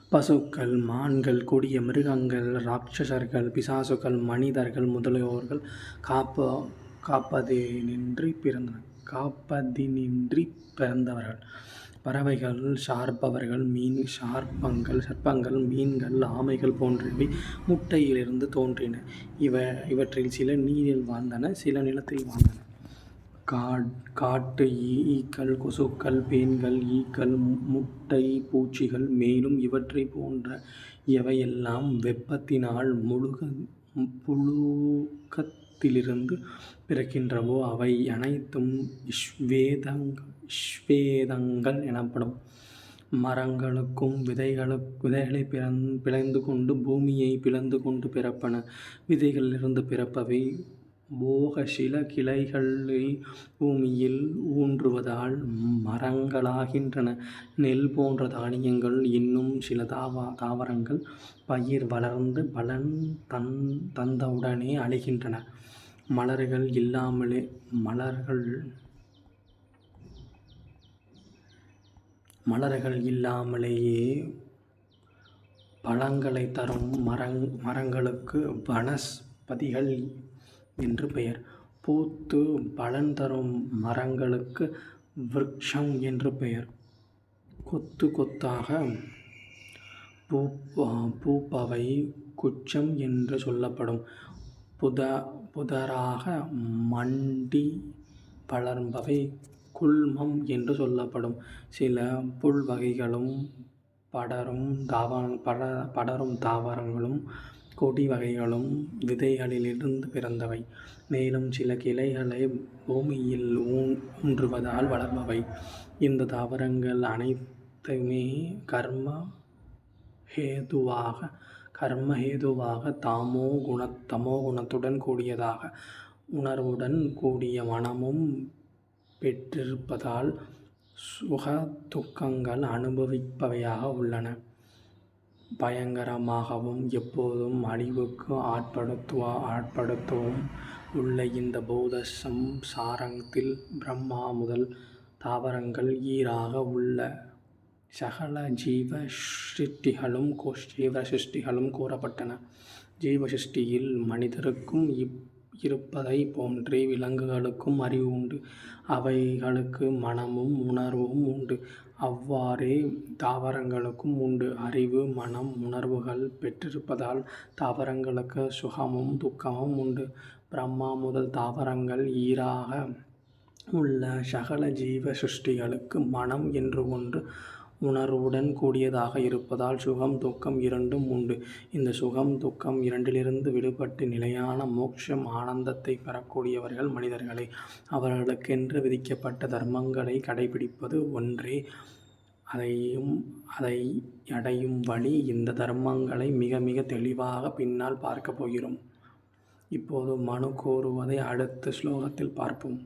பசுக்கள், மான்கள், கொடிய மிருகங்கள், ராட்சசர்கள், பிசாசுகள், மனிதர்கள் முதலியோர்கள் காப்பதினின்றிப் பிறந்தவர்கள். பறவைகள், சர்ப்பங்கள், மீன்கள், ஆமைகள் போன்றவை முட்டையிலிருந்து தோன்றின. இவற்றில் சில நீரில் வாழ்ந்தன, சில நிலத்தில் வாழ்ந்தன. காட்டு ஈக்கள், கொசுக்கள், பேன்கள், ஈக்கள், முட்டைப் பூச்சிகள், மேலும் இவற்றைப் போன்ற எவையெல்லாம் வெப்பத்தினால் புழுக்கத்திலிருந்து பிறக்கின்றனவோ அவை அனைத்தும் க்ஷேதங்கள் எனப்படும். மரங்களும் விதைகளைப் பிளந்துகொண்டு பூமியைப் பிளந்துகொண்டு பிறப்பன. விதைகளிலிருந்து பிறப்பவை போகசில கிளைகளைப் பூமியில் ஊன்றுவதால் மரங்களாகின்றன. நெல் போன்ற தானியங்கள் இன்னும் சில தாவரங்கள் பயிர் வளர்ந்து பலன் தந்தவுடனே அழிகின்றன. மலர்கள் இல்லாமலேயே பழங்களைத் தரும் மரங்களுக்கு வனஸ்பதிகள் என்று பெயர். பூத்து பலன் தரும் மரங்களுக்கு விருக்ஷம் என்று பெயர். கொத்து கொத்தாகப் பூப்பவை குச்சம் என்று சொல்லப்படும். புதராக மண்டி வளர்பவை குல்மம் என்று சொல்லப்படும். சில புல்வகைகளும் படரும் தாவரங்களும் கொடி வகைகளும் விதைகளிலிருந்து பிறந்தவை. மேலும் சில கிளைகளைப் பூமியில் ஊன்றுவதால் வளர்பவை. இந்தத் தாவரங்கள் அனைத்துமே கர்ம ஹேதுவாக தமோ குணத்துடன் கூடியதாக உணர்வுடன் கூடிய மனமும் பெற்றிருப்பதால் சுக துக்கங்கள் அனுபவிப்பவையாக உள்ளன. பயங்கரமாகவும் எப்போதும் அழிவுக்கு ஆட்படுத்தவும் உள்ள இந்த பௌத சம்சாரத்தில் பிரம்மா முதல் தாவரங்கள் ஈறாக உள்ள சகல ஜீவ சிருஷ்டிகளும் கூறப்பட்டன. ஜீவ சிருஷ்டியில் மனிதருக்கும் இருப்பதைப் போன்றே விலங்குகளுக்கும் அறிவு உண்டு. அவைகளுக்கு மனமும் உணர்வும் உண்டு. அவ்வாறே தாவரங்களுக்கும் உண்டு. அறிவு, மனம், உணர்வுகள் பெற்றிருப்பதால் தாவரங்களுக்கு சுகமும் துக்கமும் உண்டு. பிரம்மா முதல் தாவரங்கள் ஈறாக உள்ள சகல ஜீவ சிருஷ்டிகளுக்கு மனம் என்று ஒன்று உணர்வுடன் கூடியதாக இருப்பதால் சுகம் துக்கம் இரண்டும் உண்டு. இந்த சுகம் துக்கம் இரண்டிலிருந்து விடுபட்டு நிலையான மோக்ஷம் ஆனந்தத்தைப் பெறக்கூடியவர்கள் மனிதர்களே. அவர்களுக்கென்று விதிக்கப்பட்ட தர்மங்களைக் கடைப்பிடிப்பது ஒன்றே அதை அடையும் வழி. இந்த தர்மங்களை மிக மிக தெளிவாக பின்னால் பார்க்கப் போகிறோம். இப்போது மனு கூறுவதை அடுத்த ஸ்லோகத்தில் பார்ப்போம்.